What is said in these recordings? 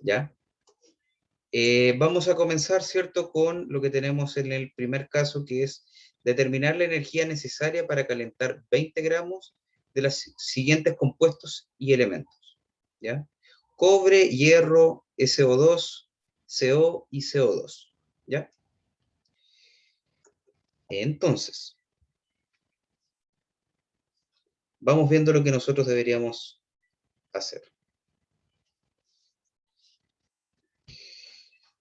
¿ya? Vamos a comenzar, ¿cierto?, con lo que tenemos en el primer caso, que es determinar la energía necesaria para calentar 20 gramos de los siguientes compuestos y elementos, ¿ya? Cobre, hierro, SO2, CO y CO2, ¿ya? Entonces, vamos viendo lo que nosotros deberíamos hacer.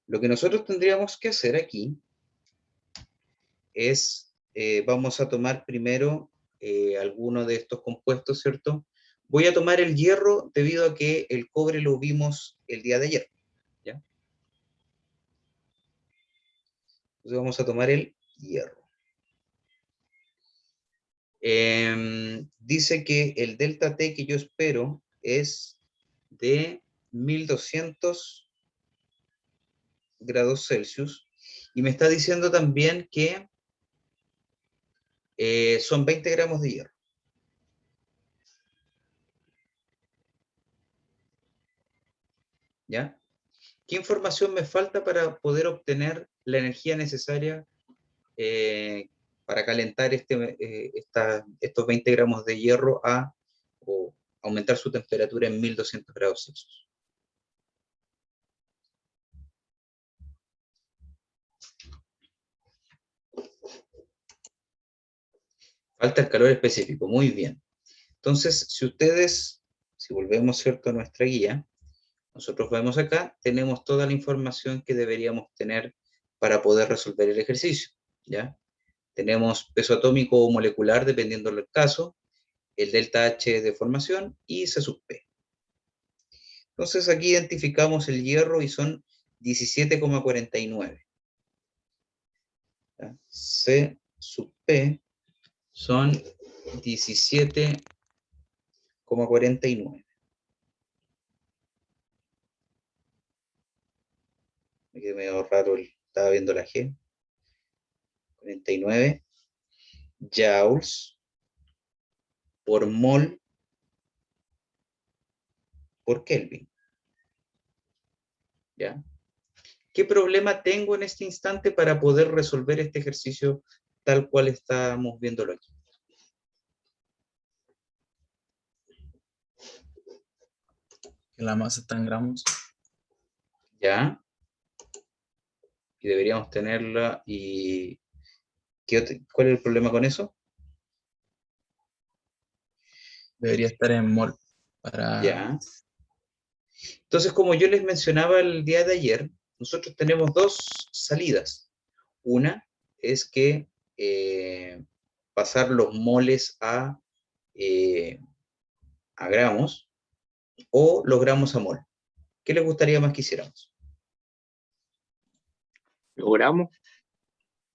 Lo que nosotros tendríamos que hacer aquí es, vamos a tomar primero alguno de estos compuestos, ¿cierto? Voy a tomar el hierro debido a que el cobre lo vimos el día de ayer, ¿ya? Entonces vamos a tomar el hierro. Dice que el delta T que yo espero es de 1200 grados Celsius, y me está diciendo también que son 20 gramos de hierro. ¿Ya? ¿Qué información me falta para poder obtener la energía necesaria para calentar estos 20 gramos de hierro o aumentar su temperatura en 1200 grados Celsius? Falta el calor específico, muy bien. Entonces, si volvemos, ¿cierto?, a nuestra guía, nosotros vemos acá, tenemos toda la información que deberíamos tener para poder resolver el ejercicio, ¿ya? Tenemos peso atómico o molecular, dependiendo del caso, el delta H de formación y C sub P. Entonces aquí identificamos el hierro y son 17,49. C sub P son 17,49. Me quedé medio raro, estaba viendo la G. 49 joules por mol por Kelvin. ¿Ya? ¿Qué problema tengo en este instante para poder resolver este ejercicio tal cual estamos viéndolo aquí? Que la masa está en gramos. ¿Ya? Y deberíamos tenerla. ¿Y cuál es el problema con eso? Debería estar en mol. Ya. Entonces, como yo les mencionaba el día de ayer, nosotros tenemos dos salidas. Una es que pasar los moles a gramos, o los gramos a mol. ¿Qué les gustaría más que hiciéramos? ¿Logramos?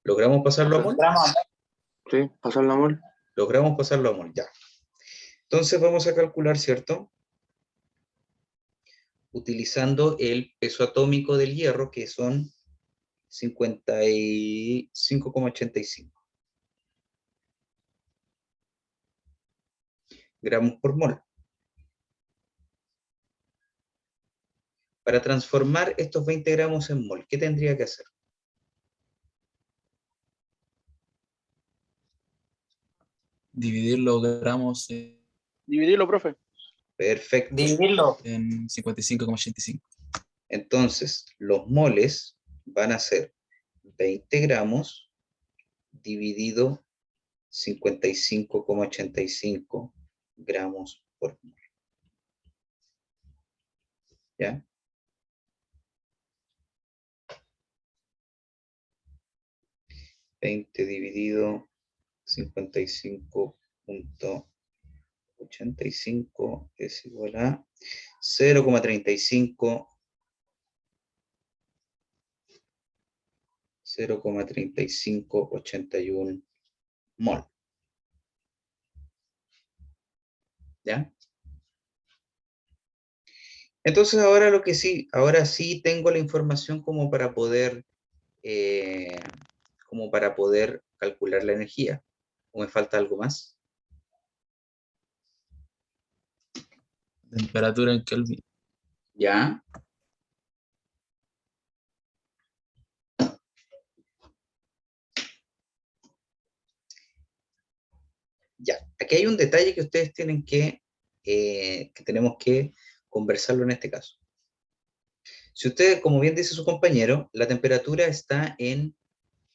¿Logramos pasarlo a mol? Sí, pasarlo a mol. Logramos pasarlo a mol, ya. Entonces vamos a calcular, ¿cierto?, utilizando el peso atómico del hierro, que son 55,85 gramos por mol. Para transformar estos 20 gramos en mol, ¿qué tendría que hacer? Dividir los gramos Dividirlo, profe. Perfecto. Dividirlo. en 55,85. Entonces, los moles van a ser 20 gramos dividido 55,85 gramos por mol. ¿Ya? Dividido 55,85 es igual a 0,3581 mol. ¿Ya? Entonces ahora sí tengo la información como para poder calcular la energía. ¿O me falta algo más? Temperatura en Kelvin. ¿Ya? Ya, aquí hay un detalle que ustedes tienen que tenemos que conversarlo en este caso. Si usted, como bien dice su compañero, la temperatura está en,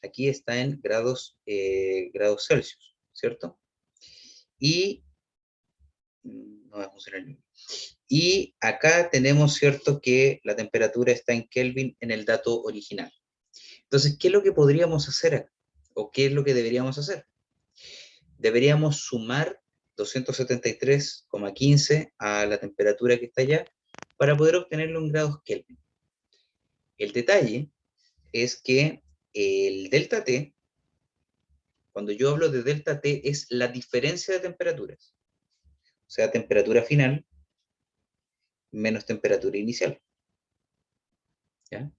aquí está en grados Celsius, ¿cierto? Y, no va a funcionar el mismo. Y acá tenemos, ¿cierto?, que la temperatura está en Kelvin en el dato original. Entonces, ¿qué es lo que podríamos hacer acá? ¿O qué es lo que deberíamos hacer? Deberíamos sumar 273,15 a la temperatura que está allá para poder obtenerlo en grados Kelvin. El detalle es que el delta T, cuando yo hablo de delta T, es la diferencia de temperaturas. O sea, temperatura final menos temperatura inicial. ¿Ya?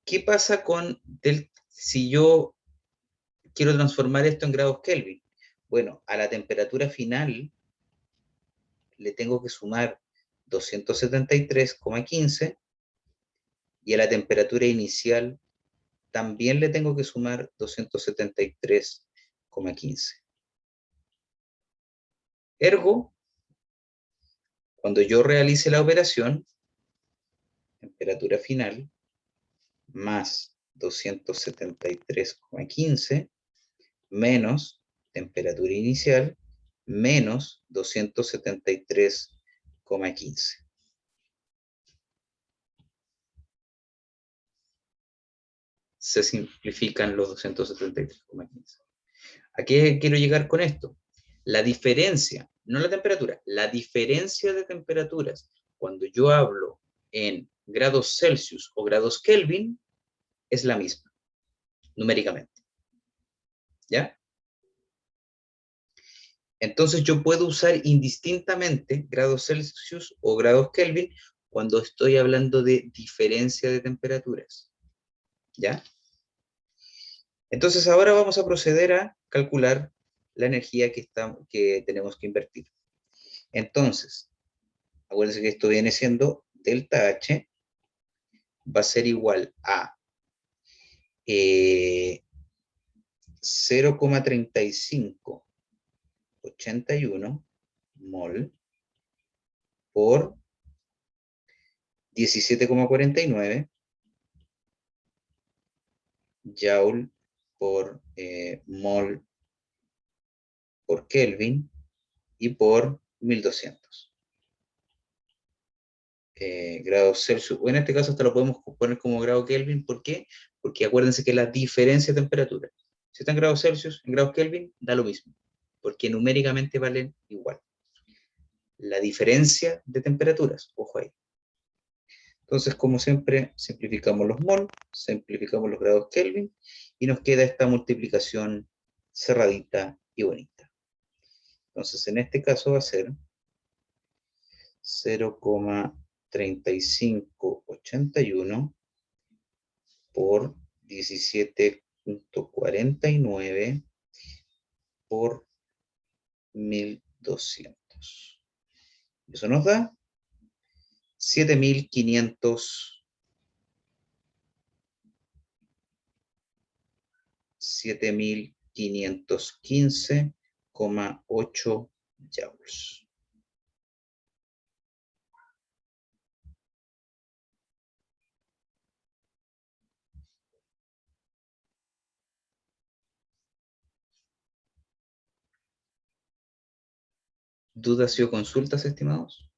¿Qué pasa con si yo quiero transformar esto en grados Kelvin? Bueno, a la temperatura final le tengo que sumar 273,15 y a la temperatura inicial también le tengo que sumar 273,15. Ergo, cuando yo realice la operación, temperatura final más 273,15 menos temperatura inicial menos 273,15. Se simplifican los 273,15. ¿A qué quiero llegar con esto? La diferencia, no la temperatura, la diferencia de temperaturas, cuando yo hablo en grados Celsius o grados Kelvin, es la misma, numéricamente. ¿Ya? Entonces yo puedo usar indistintamente grados Celsius o grados Kelvin cuando estoy hablando de diferencia de temperaturas. ¿Ya? Entonces ahora vamos a proceder a calcular la energía que tenemos que invertir. Entonces, acuérdense que esto viene siendo delta H, va a ser igual a 0,3581 mol por 17,49 joule por mol por Kelvin y por 1200 grados Celsius. O en este caso hasta lo podemos poner como grado Kelvin. ¿Por qué? Porque acuérdense que la diferencia de temperatura, si está en grados Celsius, en grados Kelvin, da lo mismo, porque numéricamente valen igual. La diferencia de temperaturas, ojo ahí. Entonces, como siempre, simplificamos los mol, simplificamos los grados Kelvin, y nos queda esta multiplicación cerradita y bonita. Entonces, en este caso va a ser 0,3581 por 17,49 por 1200. Eso nos da 7.515,8 joules. ¿Dudas o consultas, estimados?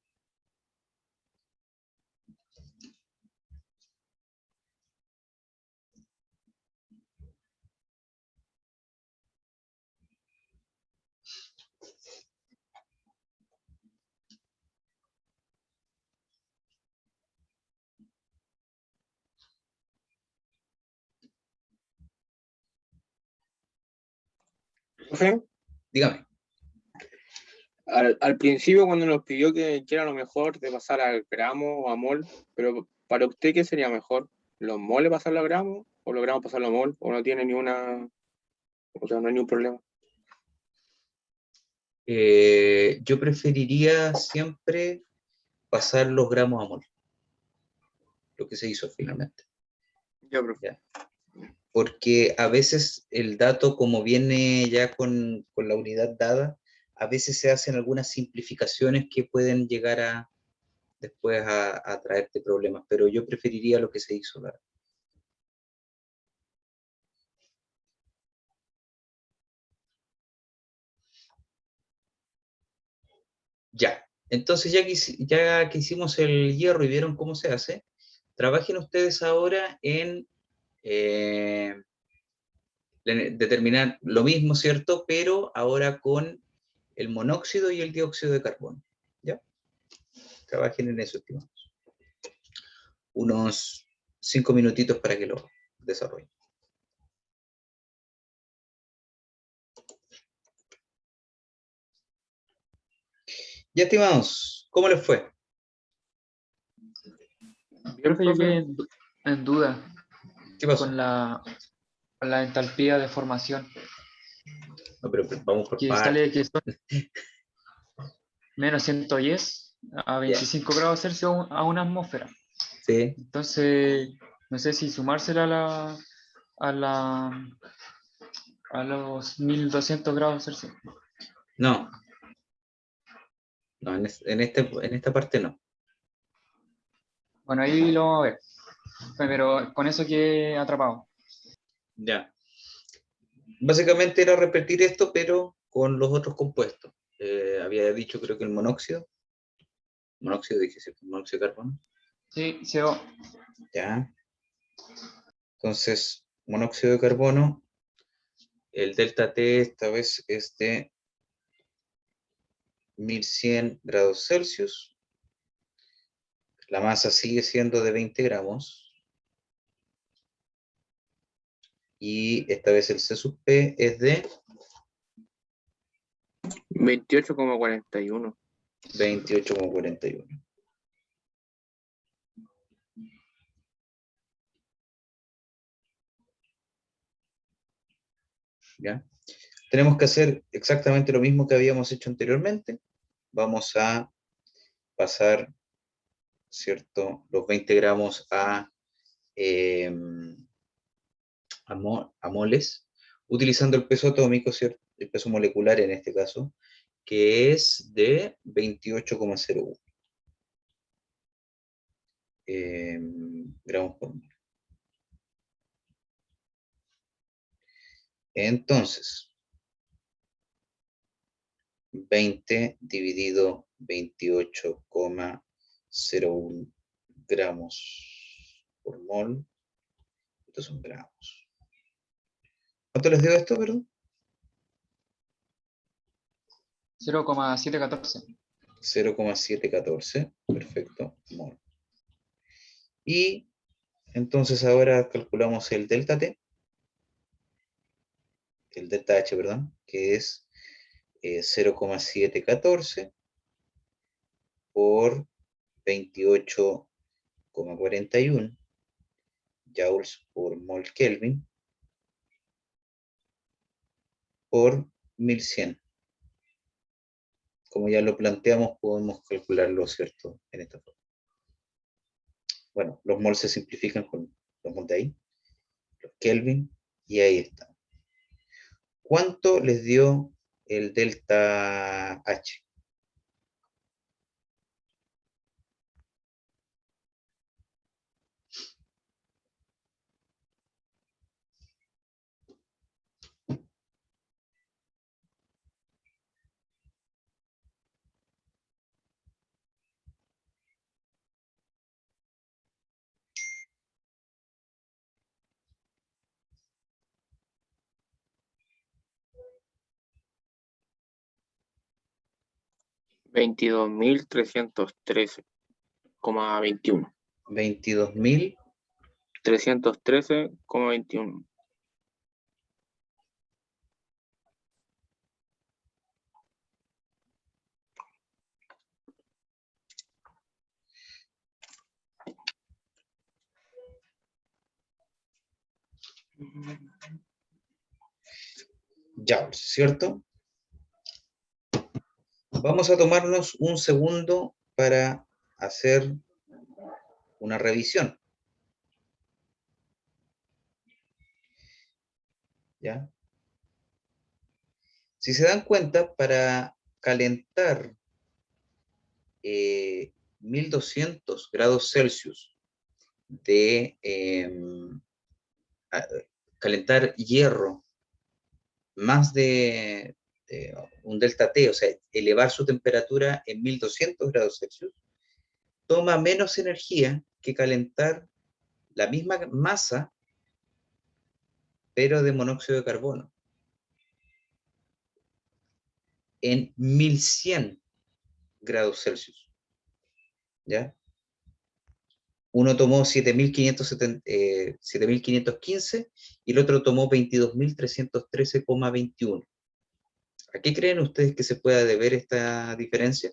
Profe, Dígame. al principio cuando nos pidió que era lo mejor de pasar al gramo o a mol, pero para usted, ¿qué sería mejor? ¿Los moles pasarlo a gramo o los gramos pasarlo a mol? ¿O no tiene o sea, no hay ningún problema? Yo preferiría siempre pasar los gramos a mol, lo que se hizo finalmente. Ya, profe. ¿Ya? porque a veces el dato, como viene ya con la unidad dada, a veces se hacen algunas simplificaciones que pueden llegar después a traerte problemas, pero yo preferiría lo que se hizo. Ya, entonces ya que hicimos el hierro y vieron cómo se hace, trabajen ustedes ahora en determinar lo mismo, ¿cierto? Pero ahora con el monóxido y el dióxido de carbono. ¿Ya? Trabajen en eso, estimados. Unos 5 minutitos para que lo desarrollen. Ya, estimados, ¿cómo les fue? Profe, yo quedé en duda ¿Qué pasó? con la entalpía de formación, No, pero vamos por que partes. sale que son menos 110 a 25 grados Celsius a una atmósfera. Sí. Entonces, no sé si sumársela a los 1200 grados Celsius. No. No, en esta parte no. Bueno, ahí lo vamos a ver. Pero con eso quedé atrapado. Ya. Básicamente era repetir esto, pero con los otros compuestos. Había dicho, creo que el monóxido. Monóxido, dije, ¿sí? Monóxido de carbono. Sí, CO. Ya. Entonces, monóxido de carbono, el delta T esta vez es de 1100 grados Celsius. La masa sigue siendo de 20 gramos. Y esta vez el C sub P es de 28,41. 28,41. ¿Ya? Tenemos que hacer exactamente lo mismo que habíamos hecho anteriormente. Vamos a pasar, ¿cierto?, los 20 gramos a moles, utilizando el peso atómico, ¿cierto?, el peso molecular en este caso, que es de 28,01 gramos por mol. Entonces, 20 dividido 28,01 gramos por mol. Estos son gramos. ¿Cuánto les dio esto, perdón? 0,714. 0,714, perfecto, mol. Y entonces ahora calculamos el delta T, el delta H, perdón, que es 0,714 por 28,41 joules por mol Kelvin por 1100. Como ya lo planteamos, podemos calcularlo, ¿cierto?, en esta forma. Bueno, los mols se simplifican con los mols de ahí, los Kelvin, y ahí está. ¿Cuánto les dio el delta H? $22,313,21. 22.000. 313,21. Joules, ¿cierto? Vamos a tomarnos un segundo para hacer una revisión. ¿ya? Si se dan cuenta, para calentar 1200 grados Celsius calentar hierro más de un delta T, o sea, elevar su temperatura en 1200 grados Celsius, toma menos energía que calentar la misma masa, pero de monóxido de carbono, en 1100 grados Celsius. ¿Ya? Uno tomó 7.515 y el otro tomó 22.313,21. ¿A qué creen ustedes que se pueda deber esta diferencia?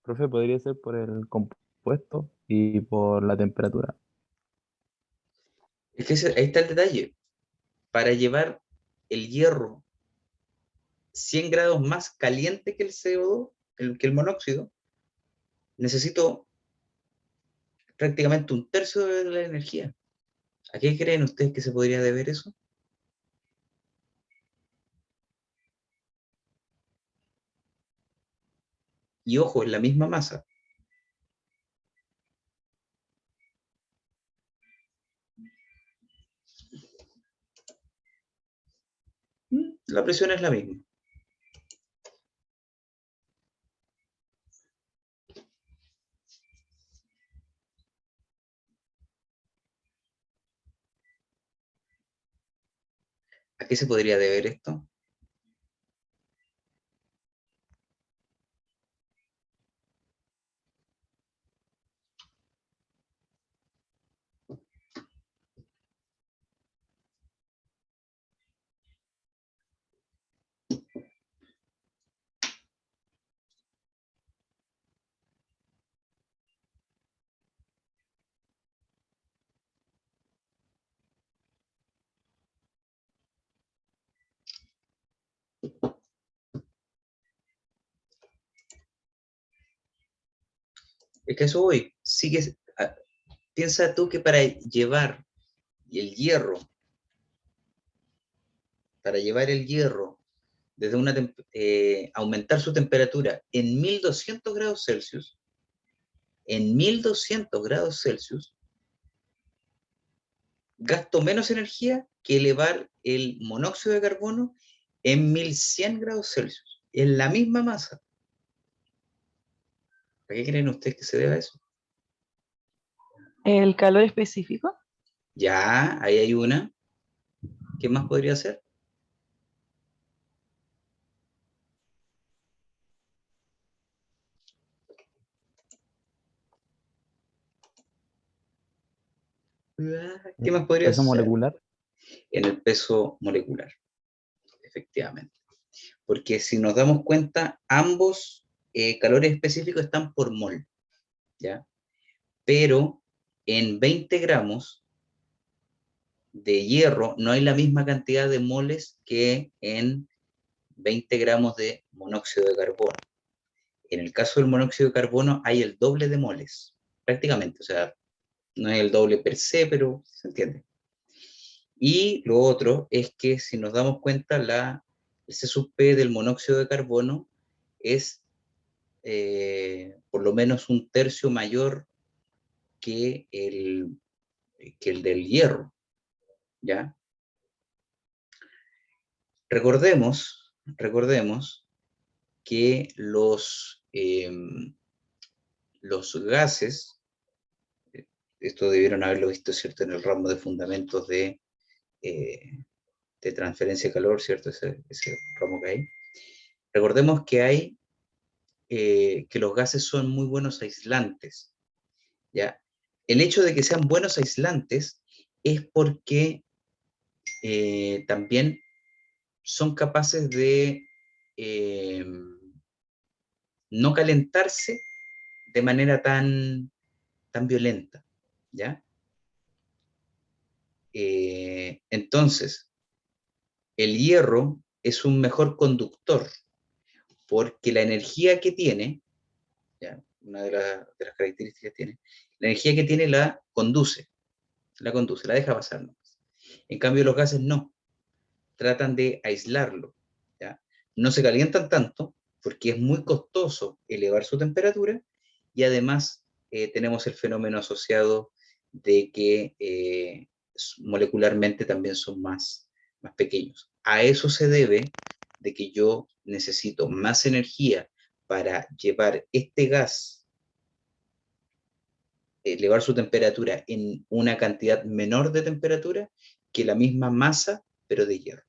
Profe, podría ser por el compuesto y por la temperatura. Es que ahí está el detalle. Para llevar el hierro 100 grados más caliente que el CO2, que el monóxido, necesito prácticamente un tercio de la energía. ¿A qué creen ustedes que se podría deber eso? Y ojo, es la misma masa. La presión es la misma. ¿A qué se podría deber esto? Es que eso voy. Piensa tú que para llevar el hierro, desde aumentar su temperatura en 1200 grados Celsius, gasto menos energía que elevar el monóxido de carbono en 1100 grados Celsius. Es la misma masa. ¿A qué creen ustedes que se deba eso? ¿El calor específico? Ya, ahí hay una. ¿Qué más podría ser? ¿Qué más podría Peso ser? molecular. En el peso molecular, efectivamente. Porque si nos damos cuenta, ambos calores específicos están por mol, ¿ya? Pero en 20 gramos de hierro no hay la misma cantidad de moles que en 20 gramos de monóxido de carbono. En el caso del monóxido de carbono hay el doble de moles, prácticamente, o sea, no es el doble per se, pero se entiende. Y lo otro es que si nos damos cuenta, el C sub P del monóxido de carbono es por lo menos un tercio mayor que el del hierro, ¿ya? Recordemos que los gases, esto debieron haberlo visto, ¿cierto?, en el ramo de fundamentos de transferencia de calor, ¿cierto?, ese ramo que hay. Recordemos que que los gases son muy buenos aislantes. ¿ya? El hecho de que sean buenos aislantes es porque también son capaces de no calentarse de manera tan violenta, ¿ya? Entonces, el hierro es un mejor conductor porque la energía que tiene, ¿ya? Una de las características que tiene, la energía que tiene la conduce, la deja pasar, ¿no? En cambio, los gases no, tratan de aislarlo, ¿ya? No se calientan tanto porque es muy costoso elevar su temperatura y además tenemos el fenómeno asociado de que molecularmente también son más pequeños. A eso se debe de que yo necesito más energía para llevar este gas, elevar su temperatura en una cantidad menor de temperatura que la misma masa, pero de hierro,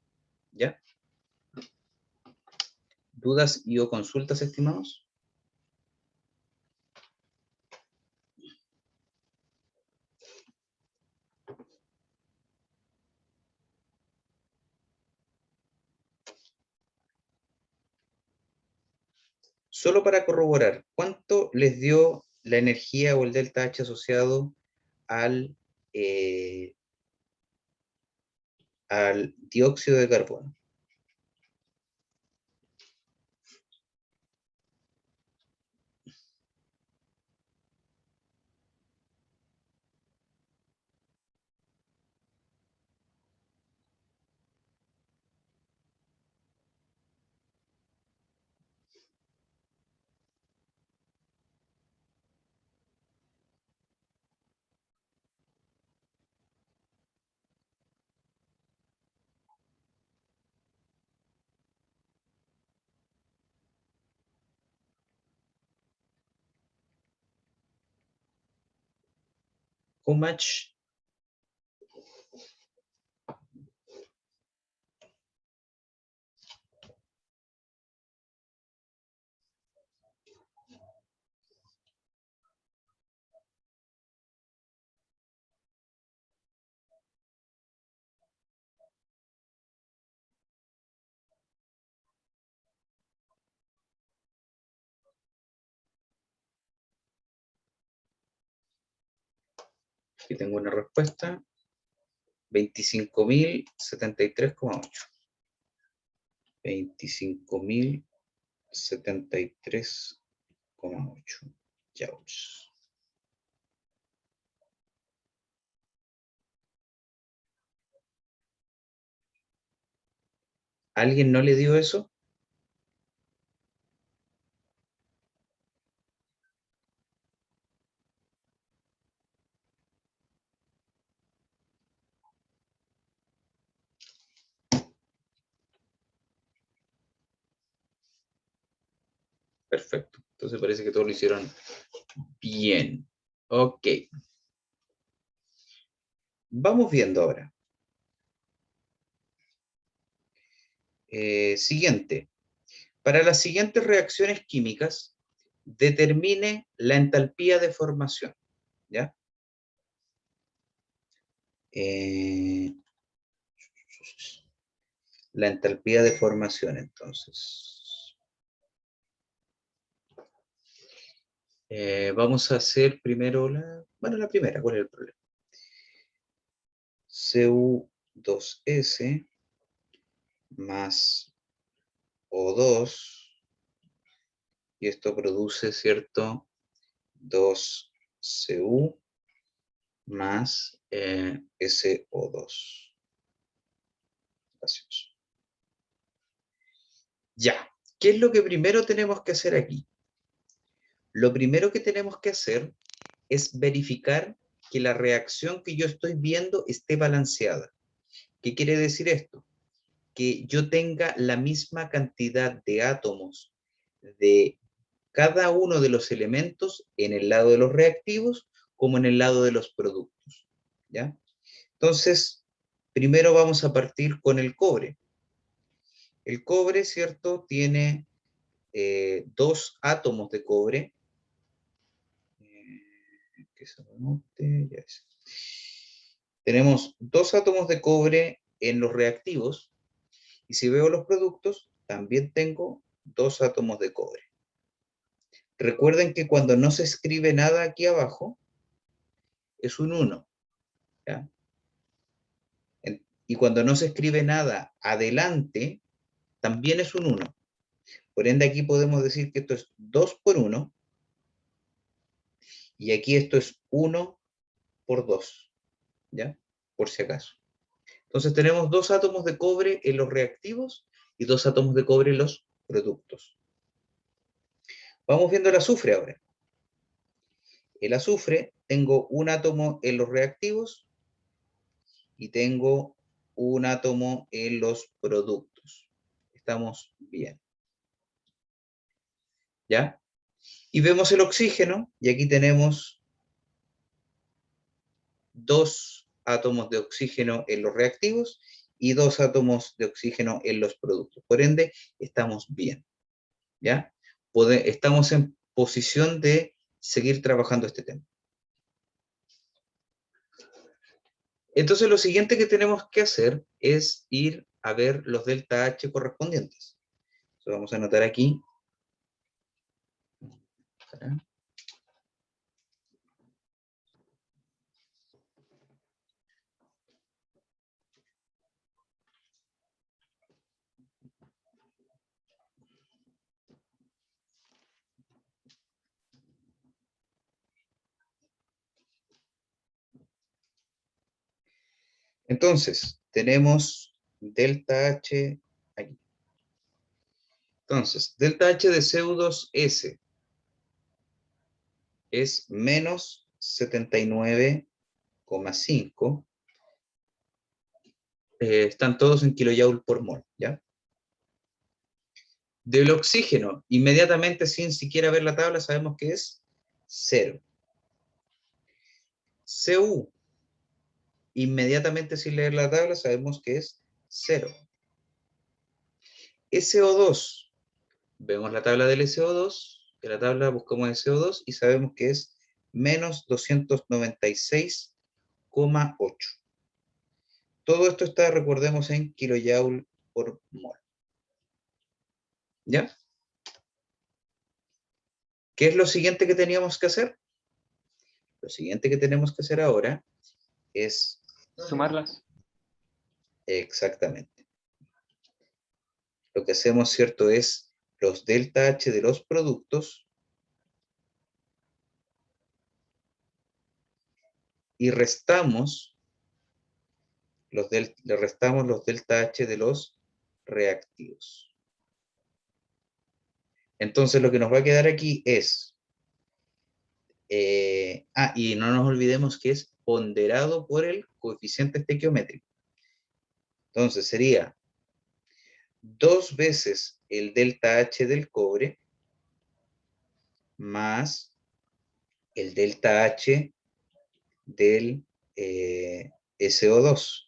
¿ya? ¿Dudas y o consultas, estimados? Solo para corroborar, ¿cuánto les dio la energía o el delta H asociado al, al dióxido de carbono? How much? Aquí tengo una respuesta. 25.073,8. 25.073,8 joules. ¿Alguien no le dio eso? Perfecto. Entonces parece que todos lo hicieron bien. Ok. Vamos viendo ahora. Siguiente. Para las siguientes reacciones químicas, determine la entalpía de formación, ¿ya? La entalpía de formación, entonces. Vamos a hacer primero la primera, ¿cuál es el problema? Cu2S más O2, y esto produce, ¿cierto? 2Cu más SO2. Gaseoso. Ya, ¿qué es lo que primero tenemos que hacer aquí? Lo primero que tenemos que hacer es verificar que la reacción que yo estoy viendo esté balanceada. ¿Qué quiere decir esto? Que yo tenga la misma cantidad de átomos de cada uno de los elementos en el lado de los reactivos como en el lado de los productos, ¿ya? Entonces, primero vamos a partir con el cobre. El cobre, ¿cierto? Tiene 2 átomos de cobre, que Eso no note, ya es. Tenemos 2 átomos de cobre en los reactivos, y si veo los productos, también tengo 2 átomos de cobre. Recuerden que cuando no se escribe nada aquí abajo, es un 1. ¿Ya? Y cuando no se escribe nada adelante, también es un 1. Por ende, aquí podemos decir que esto es 2 por 1, y aquí esto es 1 por 2, ¿ya? Por si acaso. Entonces tenemos 2 átomos de cobre en los reactivos y 2 átomos de cobre en los productos. Vamos viendo el azufre ahora. El azufre, tengo un átomo en los reactivos y tengo un átomo en los productos. Estamos bien. ¿Ya? Y vemos el oxígeno, y aquí tenemos 2 átomos de oxígeno en los reactivos y 2 átomos de oxígeno en los productos. Por ende, estamos bien. ¿Ya? Estamos en posición de seguir trabajando este tema. Entonces, lo siguiente que tenemos que hacer es ir a ver los delta H correspondientes. Entonces, vamos a anotar aquí. Entonces, tenemos delta H aquí. Entonces, delta H de CO2S es menos 79,5. Están todos en kilojoule por mol, ¿ya? Del oxígeno, inmediatamente sin siquiera ver la tabla, sabemos que es 0. Cu, inmediatamente sin leer la tabla, sabemos que es 0. SO2, vemos la tabla del SO2, en la tabla buscamos SO2 y sabemos que es menos 296,8. Todo esto está, recordemos, en kilojoule por mol. ¿Ya? ¿Qué es lo siguiente que teníamos que hacer? Lo siguiente que tenemos que hacer ahora es... Sumarlas. Exactamente. Lo que hacemos, ¿cierto?, es los delta H de los productos y restamos le restamos los delta H de los reactivos. Entonces lo que nos va a quedar aquí es, y no nos olvidemos que es ponderado por el coeficiente estequiométrico. Entonces sería 2 veces el delta H del cobre más el delta H del SO2.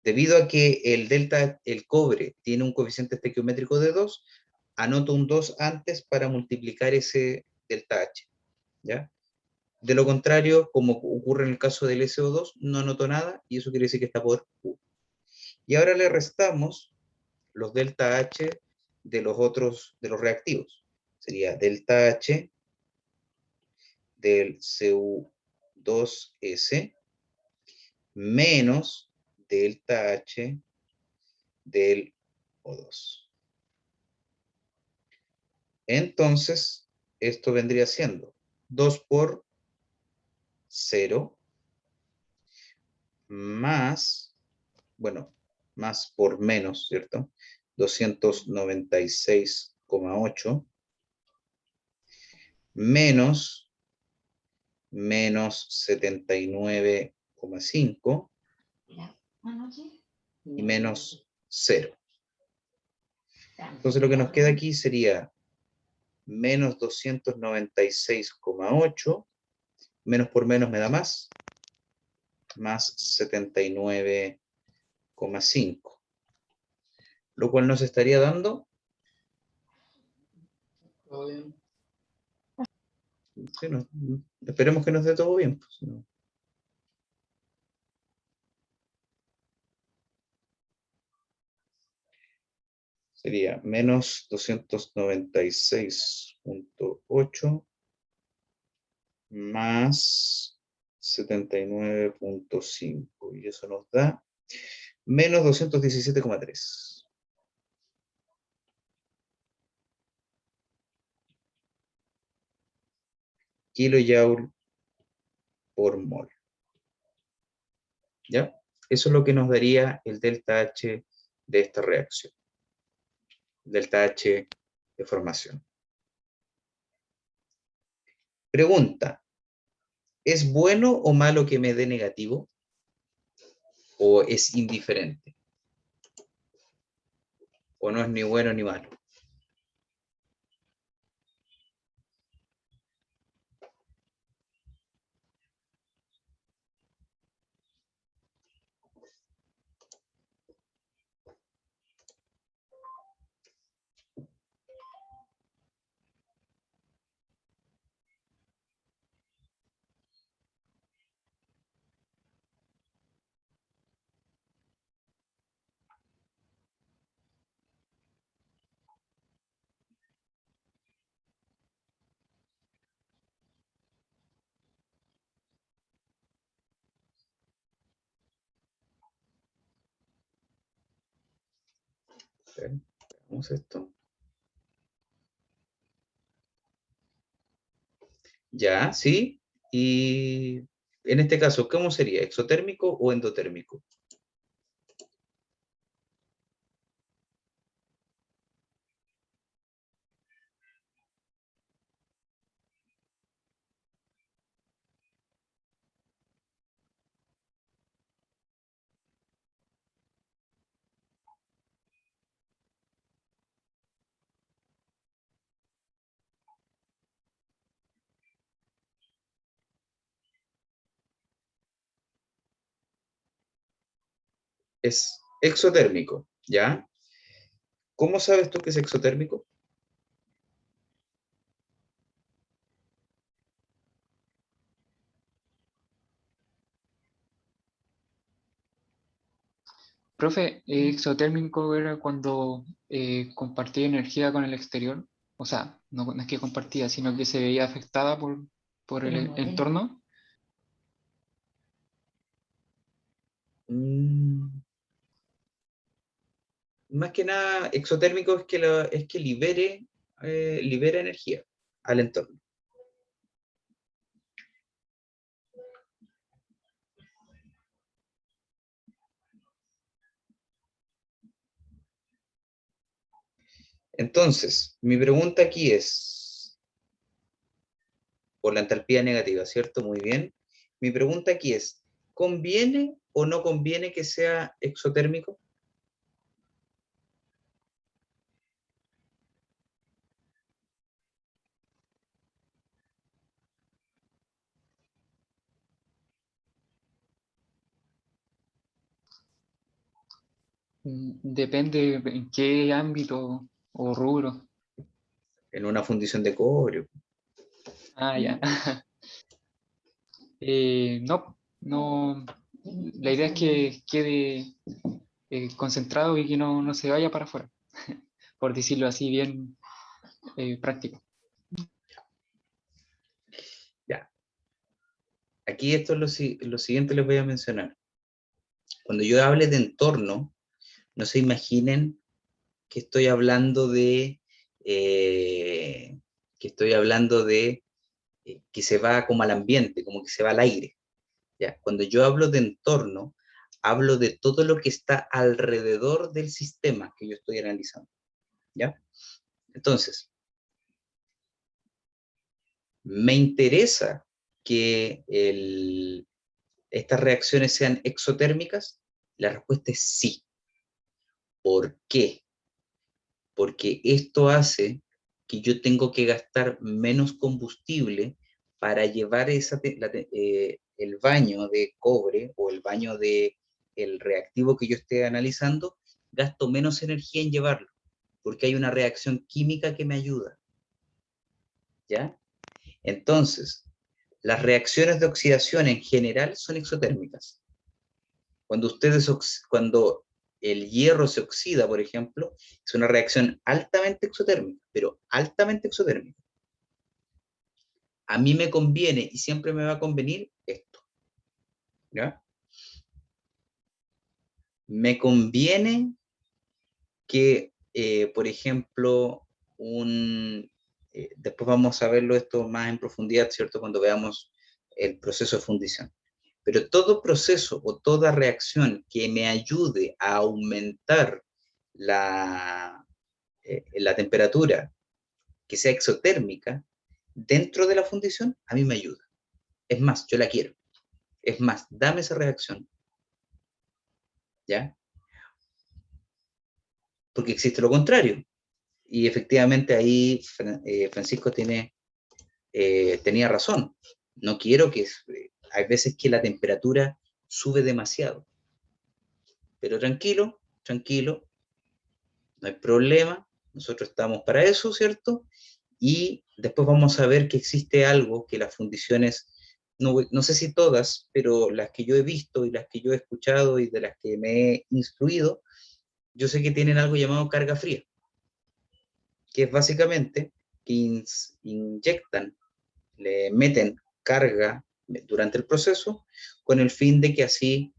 Debido a que el cobre tiene un coeficiente estequiométrico de 2, anoto un 2 antes para multiplicar ese delta H, ¿ya? De lo contrario, como ocurre en el caso del SO2, no anoto nada y eso quiere decir que está por 1. Y ahora le restamos los delta H de los otros, de los reactivos. Sería delta H del Cu2S menos delta H del O2. Entonces, esto vendría siendo 2 por 0 más, bueno, más por menos, ¿cierto? 296,8 menos 79,5 y menos 0. Entonces lo que nos queda aquí sería menos 296,8, menos por menos me da más 79,5. Lo cual nos estaría dando Sí, esperemos que nos dé todo bien. Pues, no. Sería menos 296.8 más 79.5. Y eso nos da menos 217,3. Kilojoule por mol. ¿Ya? Eso es lo que nos daría el delta H de esta reacción. Delta H de formación. Pregunta. ¿Es bueno o malo que me dé negativo? ¿O es indiferente? ¿O no es ni bueno ni malo? Veamos esto. Ya, sí. Y en este caso, ¿cómo sería? ¿Exotérmico o endotérmico? Es exotérmico, ¿ya? ¿Cómo sabes tú que es exotérmico? Profe, exotérmico era cuando compartía energía con el exterior. O sea, no es que compartía, sino que se veía afectada por el entorno. Más que nada, exotérmico es que libera energía al entorno. Entonces, mi pregunta aquí es, por la entalpía negativa, ¿cierto? Muy bien. Mi pregunta aquí es, ¿conviene o no conviene que sea exotérmico? Depende en qué ámbito o rubro. En una fundición de cobre. Ah, ya. No, no. La idea es que quede concentrado y que no se vaya para afuera, por decirlo así, bien práctico. Ya. Aquí esto es lo siguiente les voy a mencionar. Cuando yo hable de entorno, no se imaginen que estoy hablando de que se va como al ambiente, como que se va al aire. ¿Ya? Cuando yo hablo de entorno, hablo de todo lo que está alrededor del sistema que yo estoy analizando. ¿Ya? Entonces, ¿me interesa que estas reacciones sean exotérmicas? La respuesta es sí. ¿Por qué? Porque esto hace que yo tengo que gastar menos combustible para llevar el baño de cobre o el baño de el reactivo que yo esté analizando, gasto menos energía en llevarlo, porque hay una reacción química que me ayuda. ¿Ya? Entonces, las reacciones de oxidación en general son exotérmicas. Cuando el hierro se oxida, por ejemplo, es una reacción altamente exotérmica, pero altamente exotérmica. A mí me conviene y siempre me va a convenir esto. ¿Ya? Me conviene que, por ejemplo, después vamos a verlo esto más en profundidad, ¿cierto? Cuando veamos el proceso de fundición. Pero todo proceso o toda reacción que me ayude a aumentar la temperatura, que sea exotérmica, dentro de la fundición, a mí me ayuda. Es más, yo la quiero. Es más, dame esa reacción. ¿Ya? Porque existe lo contrario. Y efectivamente ahí Francisco tenía razón. No quiero que... hay veces que la temperatura sube demasiado. Pero tranquilo, tranquilo, no hay problema, nosotros estamos para eso, ¿cierto? Y después vamos a ver que existe algo que las fundiciones, no sé si todas, pero las que yo he visto y las que yo he escuchado y de las que me he instruido, yo sé que tienen algo llamado carga fría, que es básicamente que inyectan, le meten carga durante el proceso con el fin de que así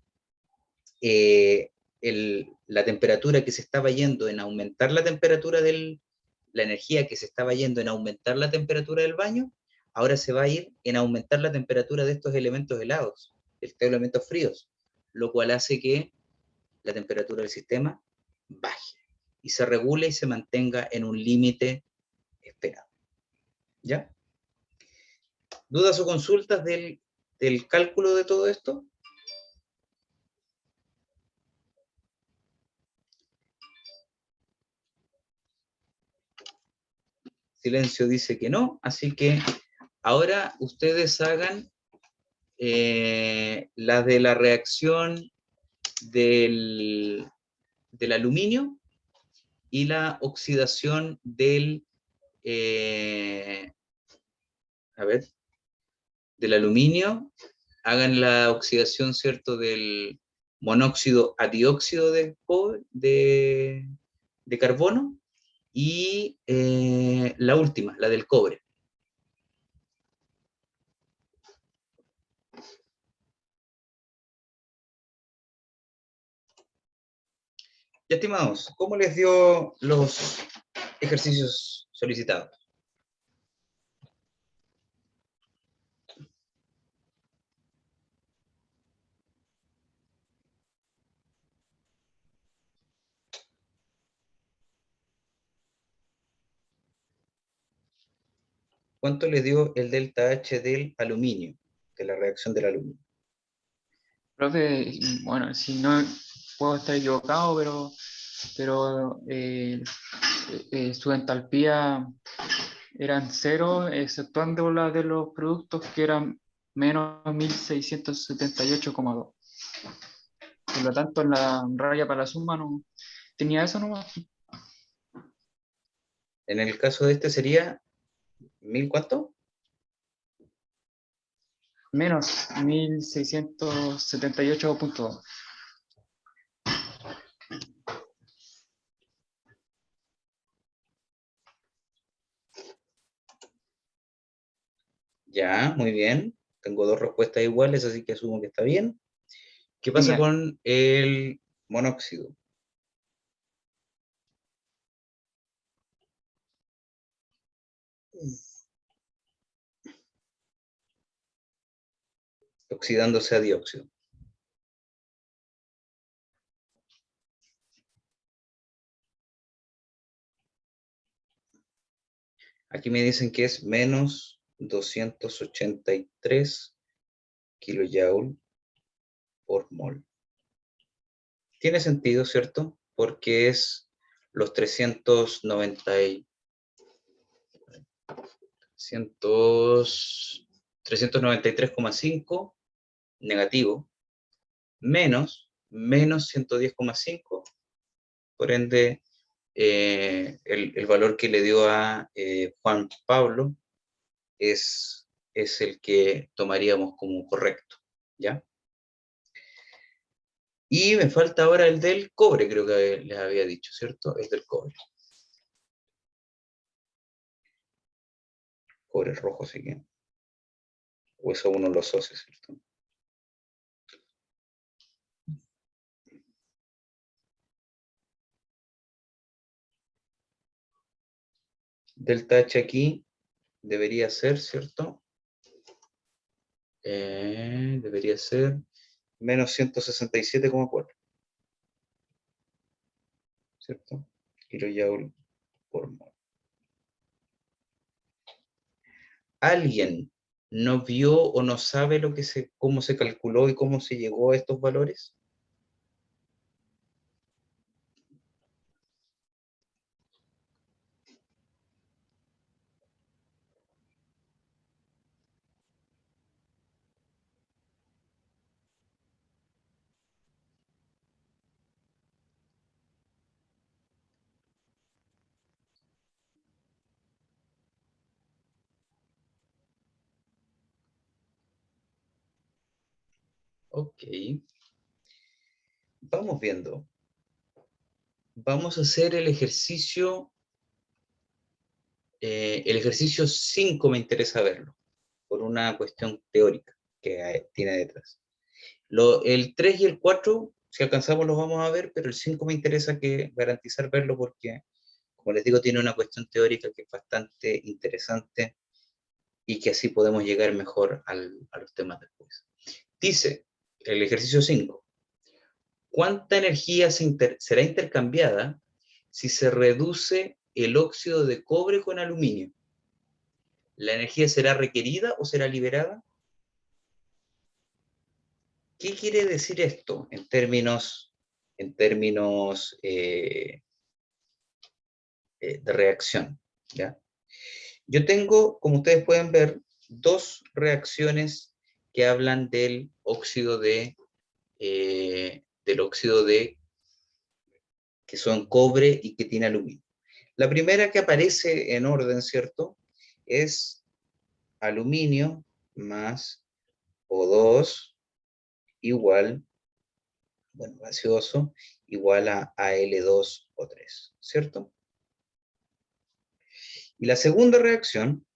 la temperatura que se estaba yendo en aumentar la temperatura la energía que se estaba yendo en aumentar la temperatura del baño, ahora se va a ir en aumentar la temperatura de estos elementos helados, de estos elementos fríos, lo cual hace que la temperatura del sistema baje y se regule y se mantenga en un límite esperado. ¿Ya? ¿Dudas o consultas del cálculo de todo esto? Silencio dice que no, así que ahora ustedes hagan la de la reacción del aluminio y la oxidación del aluminio, hagan la oxidación, ¿cierto?, del monóxido a dióxido de carbono, y la última, la del cobre. Ya, estimados, ¿cómo les dio los ejercicios solicitados? ¿Cuánto les dio el delta H del aluminio, de la reacción del aluminio? Profe, bueno, si no puedo estar equivocado, pero su entalpía eran cero, exceptuando la de los productos que eran menos 1678,2. Por lo tanto, en la raya para la suma no tenía eso nomás. En el caso de este sería, ¿1000 cuánto? Menos 1678,2. Ya, muy bien. Tengo dos respuestas iguales, así que asumo que está bien. ¿Qué pasa Genial. con el monóxido? Oxidándose a dióxido. Aquí me dicen que es menos 283 kilojoule por mol. Tiene sentido, ¿cierto? Porque es los 393,5 negativo, menos 110,5, por ende, el valor que le dio a Juan Pablo es el que tomaríamos como correcto, ¿ya? Y me falta ahora el del cobre, creo que les había dicho, ¿cierto? Es del cobre. Cobre rojo, así que. O eso uno lo asocia, ¿cierto? Delta H aquí debería ser, ¿cierto? Debería ser menos 167,4. ¿Cierto? Kilojoule por mol. ¿Alguien no vio o no sabe cómo se calculó y cómo se llegó a estos valores? Ok. Vamos viendo. Vamos a hacer el ejercicio. El ejercicio 5 me interesa verlo, por una cuestión teórica que tiene detrás. El 3 y el 4, si alcanzamos, los vamos a ver, pero el 5 me interesa garantizar verlo porque, como les digo, tiene una cuestión teórica que es bastante interesante y que así podemos llegar mejor a los temas después. Dice el ejercicio 5, ¿cuánta energía será intercambiada si se reduce el óxido de cobre con aluminio? ¿La energía será requerida o será liberada? ¿Qué quiere decir esto en términos de reacción? ¿Ya? Yo tengo, como ustedes pueden ver, dos reacciones que hablan del óxido que son cobre y que tiene aluminio. La primera que aparece en orden, ¿cierto? Es aluminio más O2 igual, bueno, gaseoso, igual a Al2O3, ¿cierto? Y la segunda reacción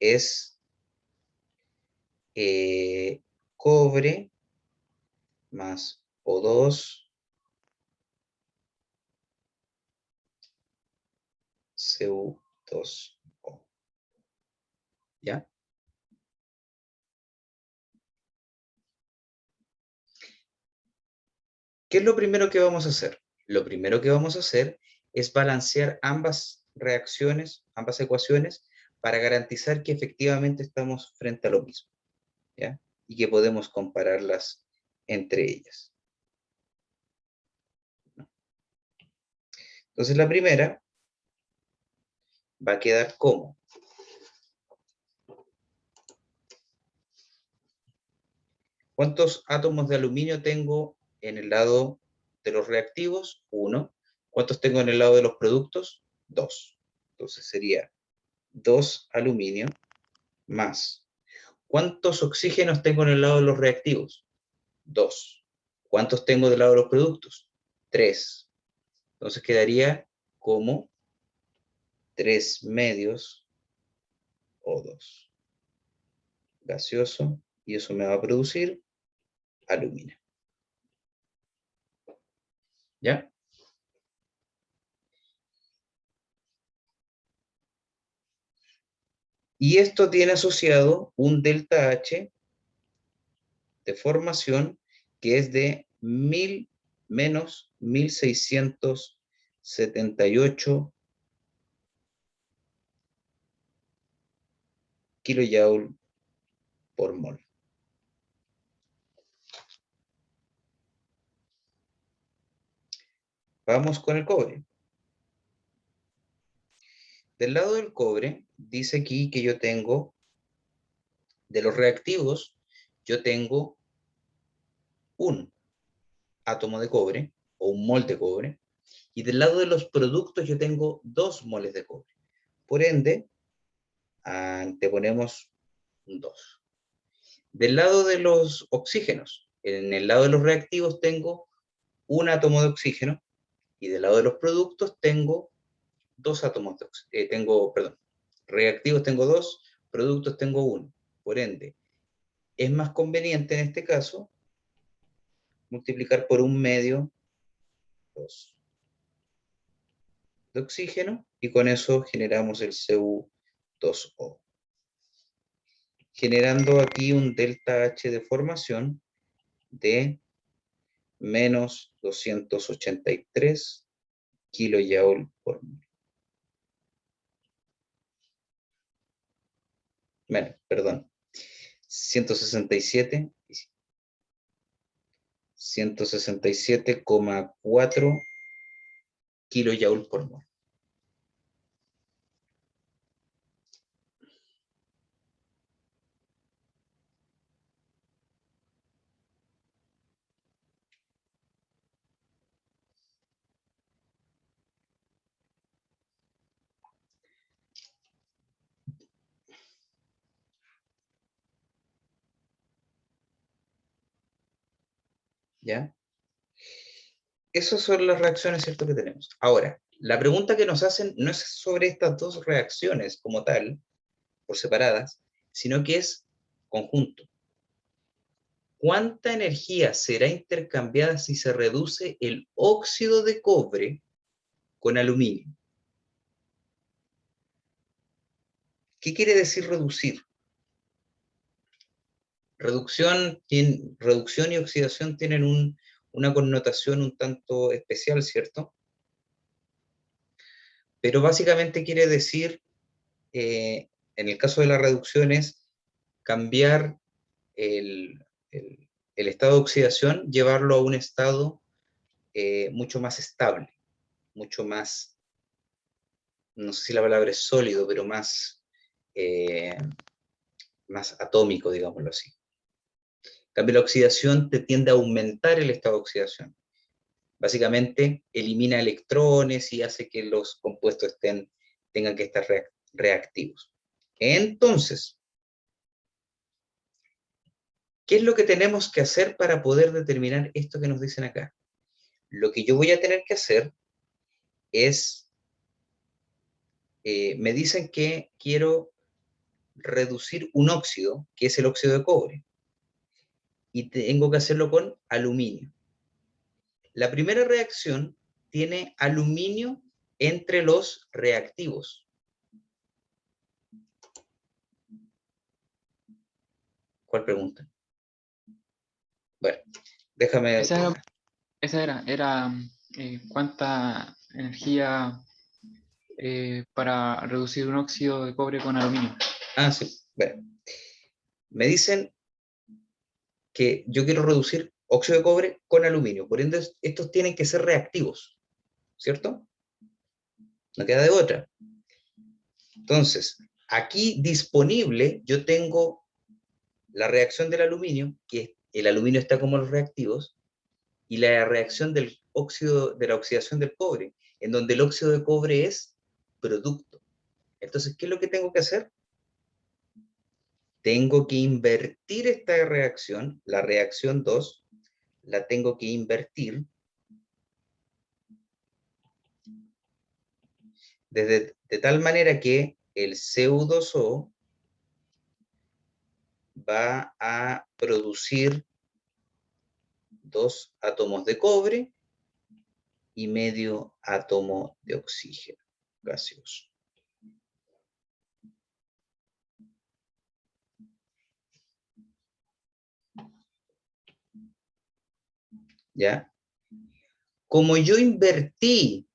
es cobre más O2 Cu2O. ¿Ya? ¿Qué es lo primero que vamos a hacer? Lo primero que vamos a hacer es balancear ambas reacciones, ambas ecuaciones, para garantizar que efectivamente estamos frente a lo mismo, ¿ya? Y que podemos compararlas entre ellas. Entonces la primera va a quedar como ¿cuántos átomos de aluminio tengo en el lado de los reactivos? 1. ¿Cuántos tengo en el lado de los productos? 2. Entonces sería 2 aluminio más. ¿Cuántos oxígenos tengo en el lado de los reactivos? 2. ¿Cuántos tengo del lado de los productos? 3. Entonces quedaría como 3 medios O2 gaseoso, y eso me va a producir aluminio. ¿Ya? Y esto tiene asociado un delta H de formación que es de 1000 menos 1678 kilojoule por mol. Vamos con el cobre. Del lado del cobre, dice aquí que yo tengo, de los reactivos, yo tengo un átomo de cobre, o un mol de cobre, Y del lado de los productos yo tengo 2 moles de cobre. Por ende, anteponemos un 2. Del lado de los oxígenos, en el lado de los reactivos tengo un átomo de oxígeno, y del lado de los productos tengo 2 átomos de oxígeno. Reactivos tengo 2, productos tengo 1. Por ende, es más conveniente en este caso multiplicar por 1/2 2 de oxígeno, y con eso generamos el Cu2O. Generando aquí un delta H de formación de menos 283 kilojoule por mol. Bueno, perdón, 167,4 kilojoule por mol. ¿Ya? Esas son las reacciones, ¿cierto?, que tenemos. Ahora, la pregunta que nos hacen no es sobre estas 2 reacciones como tal, por separadas, sino que es conjunto. ¿Cuánta energía será intercambiada si se reduce el óxido de cobre con aluminio? ¿Qué quiere decir reducir? Reducción y oxidación tienen una connotación un tanto especial, ¿cierto? Pero básicamente quiere decir, en el caso de la reducción, es cambiar el estado de oxidación, llevarlo a un estado mucho más estable, mucho más, no sé si la palabra es sólido, pero más atómico, digámoslo así. En cambio, la oxidación te tiende a aumentar el estado de oxidación. Básicamente, elimina electrones y hace que los compuestos tengan que estar reactivos. Entonces, ¿qué es lo que tenemos que hacer para poder determinar esto que nos dicen acá? Lo que yo voy a tener que hacer es, me dicen que quiero reducir un óxido, que es el óxido de cobre, y tengo que hacerlo con aluminio. La primera reacción tiene aluminio entre los reactivos. ¿Cuál pregunta? Bueno, déjame... Esa era cuánta energía para reducir un óxido de cobre con aluminio. Ah, sí. Bueno, me dicen que yo quiero reducir óxido de cobre con aluminio, por ende estos tienen que ser reactivos, ¿cierto? No queda de otra. Entonces, aquí disponible yo tengo la reacción del aluminio, que el aluminio está como los reactivos, y la reacción del óxido, de la oxidación del cobre, en donde el óxido de cobre es producto. Entonces, ¿qué es lo que tengo que hacer? Tengo que invertir esta reacción, la reacción 2, la tengo que invertir de tal manera que el Cu2O va a producir 2 átomos de cobre y medio átomo de oxígeno gaseoso. ¿Ya? Como yo invertí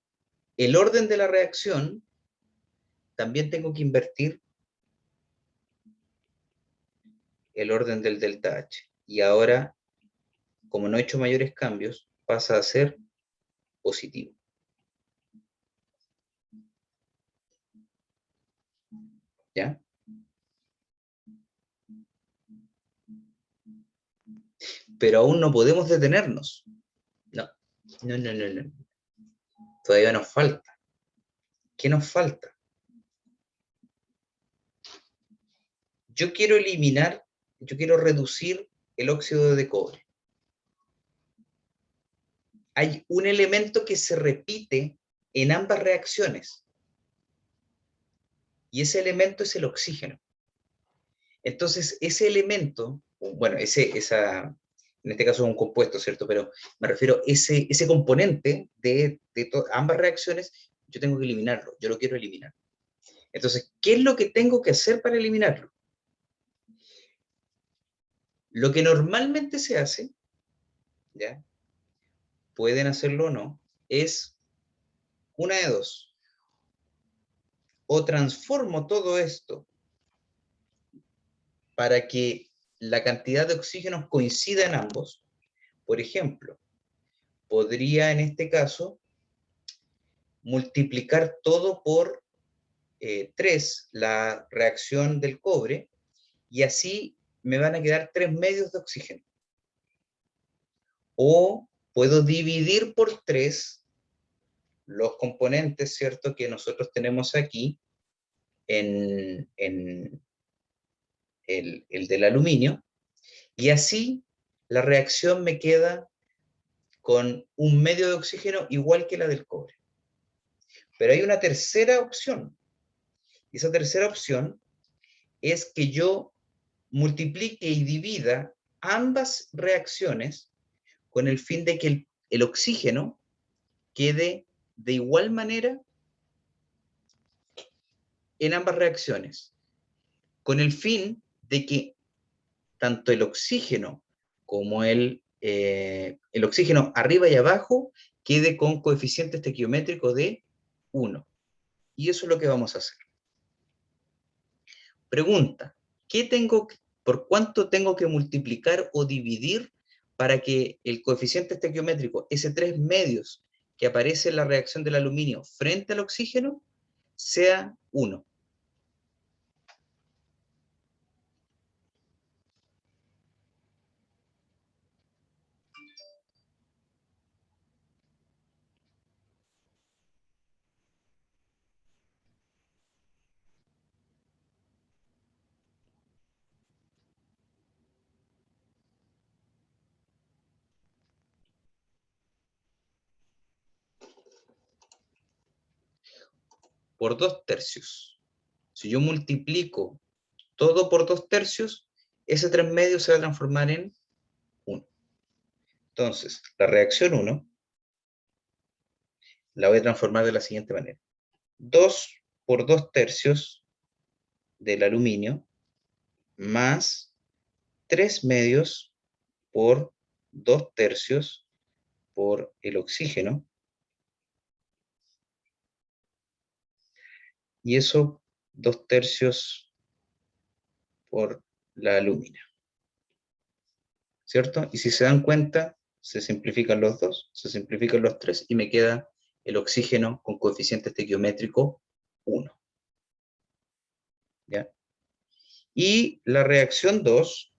el orden de la reacción, también tengo que invertir el orden del delta H. Y ahora, como no he hecho mayores cambios, pasa a ser positivo. ¿Ya? Pero aún no podemos detenernos. No. todavía nos falta. ¿Qué nos falta? Yo quiero reducir el óxido de cobre. Hay un elemento que se repite en ambas reacciones. Y ese elemento es el oxígeno. Entonces, ese elemento, bueno, en este caso es un compuesto, ¿cierto? Pero me refiero a ese componente de ambas reacciones, yo tengo que eliminarlo, yo lo quiero eliminar. Entonces, ¿qué es lo que tengo que hacer para eliminarlo? Lo que normalmente se hace, ¿ya? Pueden hacerlo o no, es una de dos. O transformo todo esto para que la cantidad de oxígeno coincida en ambos. Por ejemplo, podría en este caso multiplicar todo por 3, la reacción del cobre, y así me van a quedar 3 medios de oxígeno. O puedo dividir por 3 los componentes, ¿cierto?, que nosotros tenemos aquí en el del aluminio, y así la reacción me queda con un medio de oxígeno igual que la del cobre. Pero hay una tercera opción, y esa tercera opción es que yo multiplique y divida ambas reacciones con el fin de que el oxígeno quede de igual manera en ambas reacciones, con el fin de que tanto el oxígeno como el oxígeno arriba y abajo quede con coeficiente estequiométrico de 1. Y eso es lo que vamos a hacer. Pregunta, ¿por cuánto tengo que multiplicar o dividir para que el coeficiente estequiométrico, ese 3 medios que aparece en la reacción del aluminio frente al oxígeno, sea 1? Por 2/3. Si yo multiplico todo por 2/3, ese 3 medios se va a transformar en 1. Entonces, la reacción 1 la voy a transformar de la siguiente manera. 2 por 2/3 del aluminio más 3 medios por 2/3 por el oxígeno, y eso 2/3 por la alúmina, ¿cierto? Y si se dan cuenta, se simplifican los 2, se simplifican los 3, y me queda el oxígeno con coeficiente estequiométrico 1. ¿Ya? Y la reacción 2,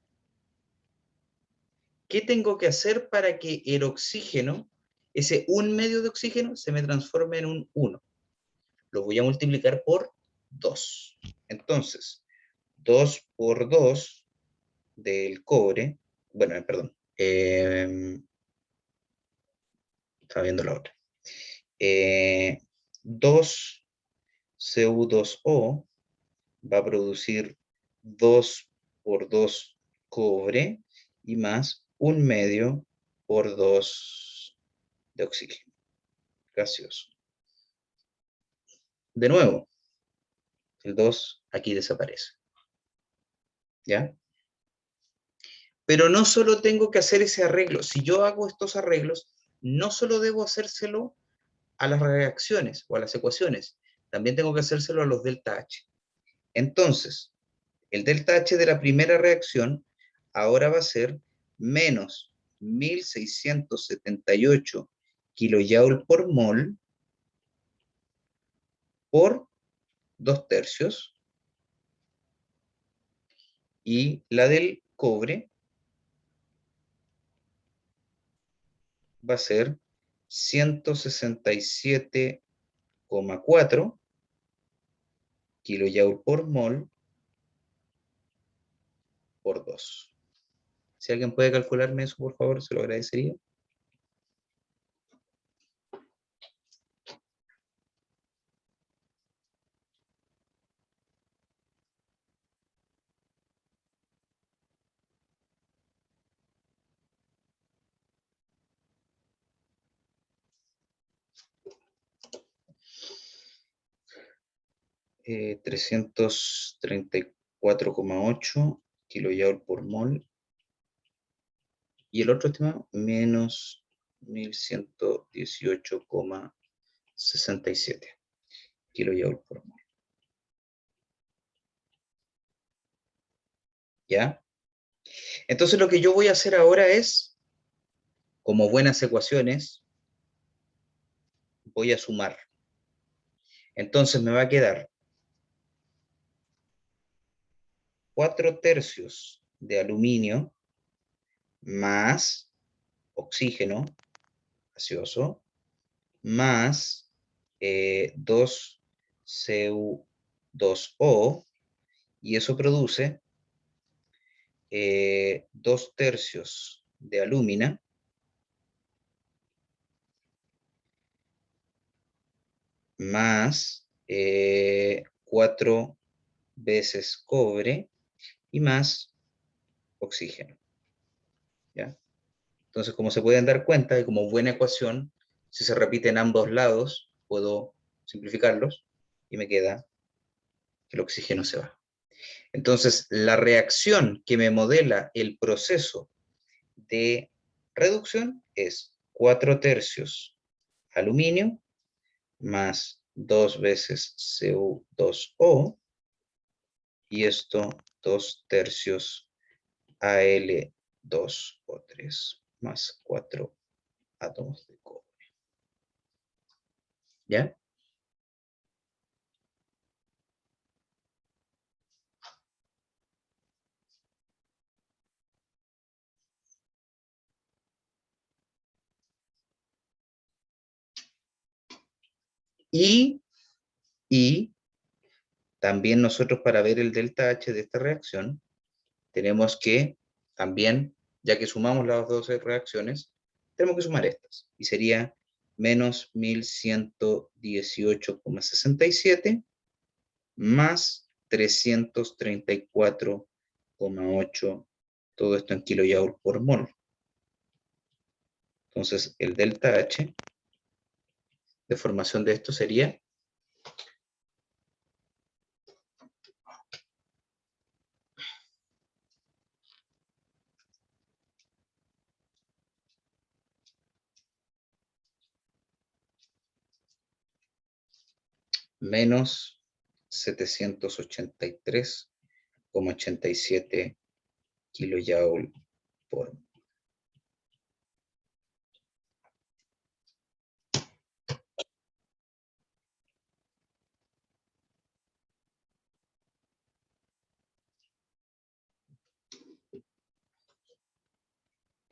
¿qué tengo que hacer para que el oxígeno, ese 1 medio de oxígeno, se me transforme en un 1? Lo voy a multiplicar por 2. Entonces, 2 por 2 del cobre, bueno, perdón, estaba viendo la otra. 2 Cu2O va a producir 2 por 2 cobre y más 1 medio por 2 de oxígeno gaseoso. De nuevo, el 2 aquí desaparece. ¿Ya? Pero no solo tengo que hacer ese arreglo. Si yo hago estos arreglos, no solo debo hacérselo a las reacciones o a las ecuaciones, también tengo que hacérselo a los delta H. Entonces, el delta H de la primera reacción ahora va a ser menos 1678 kilojoule por mol por 2/3, y la del cobre va a ser 167,4 kilojoule por mol por 2. Si alguien puede calcularme eso, por favor, se lo agradecería. Eh, 334,8 kilojoule por mol. Y el otro, estimado, menos 1118,67 kilojoule por mol. ¿Ya? Entonces lo que yo voy a hacer ahora es, como buenas ecuaciones, voy a sumar. Entonces me va a quedar 4/3 de aluminio más oxígeno gaseoso más 2 Cu2O, y eso produce 2/3 de alúmina más 4 veces cobre y más oxígeno. ¿Ya? Entonces, como se pueden dar cuenta, y como buena ecuación, si se repite en ambos lados, puedo simplificarlos y me queda que el oxígeno se va. Entonces, la reacción que me modela el proceso de reducción es 4/3 aluminio más 2 veces Cu2O, y esto 2/3 Al2O3 más 4 átomos de cobre. ¿Ya? Y también nosotros, para ver el delta H de esta reacción, tenemos que también, ya que sumamos las dos reacciones, tenemos que sumar estas. Y sería menos 1118,67 más 334,8, todo esto en kilojoule por mol. Entonces, el delta H de formación de esto sería menos 783,87 kilojoule por mol.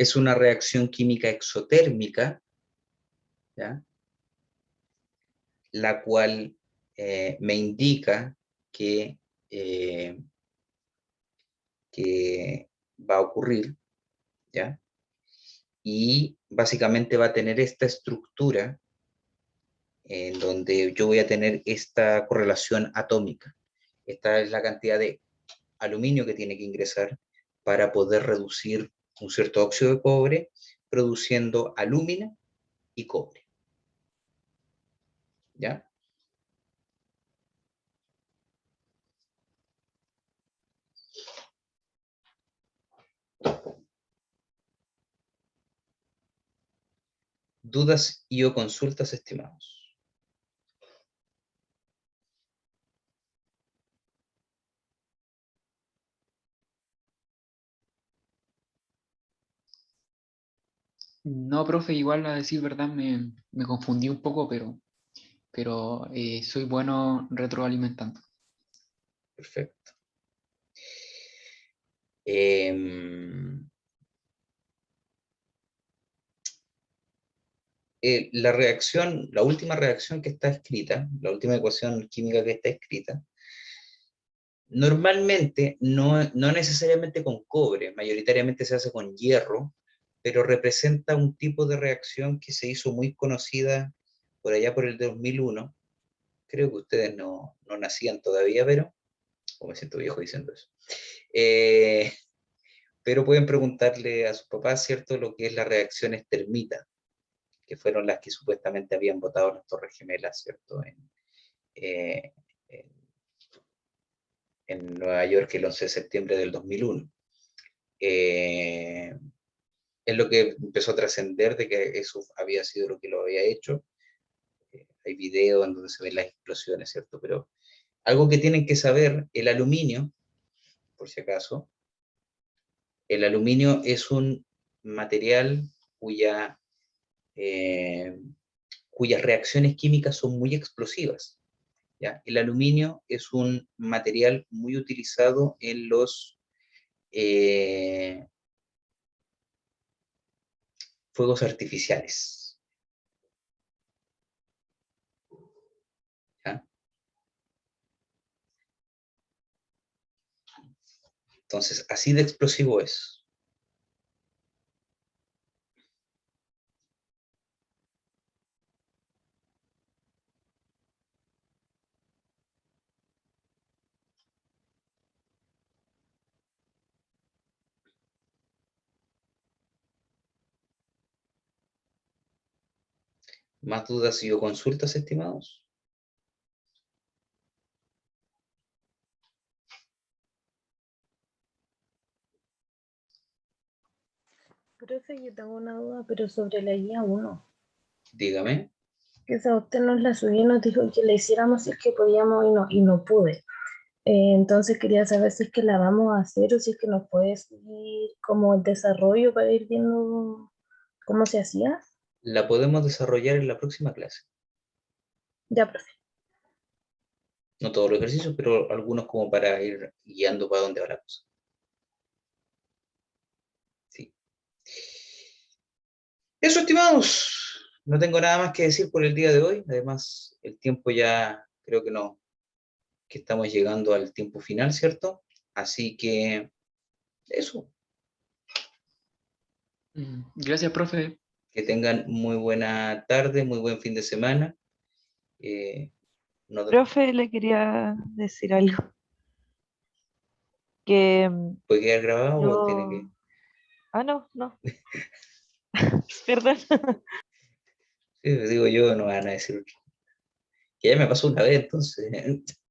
Es una reacción química exotérmica, ¿ya? La cual me indica que va a ocurrir, ¿ya? Y básicamente va a tener esta estructura en donde yo voy a tener esta correlación atómica. Esta es la cantidad de aluminio que tiene que ingresar para poder reducir un cierto óxido de cobre, produciendo alúmina y cobre. ¿Ya? ¿Dudas y o consultas, estimados? No, profe, igual a decir verdad me confundí un poco, pero soy bueno retroalimentando. Perfecto. la reacción, la última reacción que está escrita, la última ecuación química que está escrita, normalmente no necesariamente con cobre, mayoritariamente se hace con hierro, pero representa un tipo de reacción que se hizo muy conocida por allá por el 2001. Creo que ustedes no nacían todavía, pero, me siento viejo diciendo eso. Pero pueden preguntarle a sus papás, ¿cierto?, lo que es la reacción termita, que fueron las que supuestamente habían botado las Torres Gemelas, ¿cierto?, en Nueva York el 11 de septiembre del 2001. Es lo que empezó a trascender de que eso había sido lo que lo había hecho. Hay videos en donde se ven las explosiones, ¿cierto? Pero algo que tienen que saber, el aluminio, por si acaso, el aluminio es un material cuyas reacciones químicas son muy explosivas, ¿ya? El aluminio es un material muy utilizado en los fuegos artificiales, ¿ya? Entonces, así de explosivo es. ¿Más dudas y o consultas, estimados? Profe, yo tengo una duda, pero sobre la guía 1. Dígame. Que esa usted nos la subió y nos dijo que la hiciéramos si es que podíamos y no pude. Entonces quería saber si es que la vamos a hacer o si es que nos puede seguir como el desarrollo para ir viendo cómo se hacía. La podemos desarrollar en la próxima clase. Ya, profe. No todos los ejercicios, pero algunos como para ir guiando para dónde va la cosa. Sí. Eso, estimados. No tengo nada más que decir por el día de hoy. Además, el tiempo ya creo que no, que estamos llegando al tiempo final, ¿cierto? Así que eso. Gracias, profe. Que tengan muy buena tarde, muy buen fin de semana. Profe, le quería decir algo. Que ¿Puede quedar grabado o tiene yo... que...? Ah, no, no. Perdón. Sí, digo yo, no van a decir que ya me pasó una vez, entonces.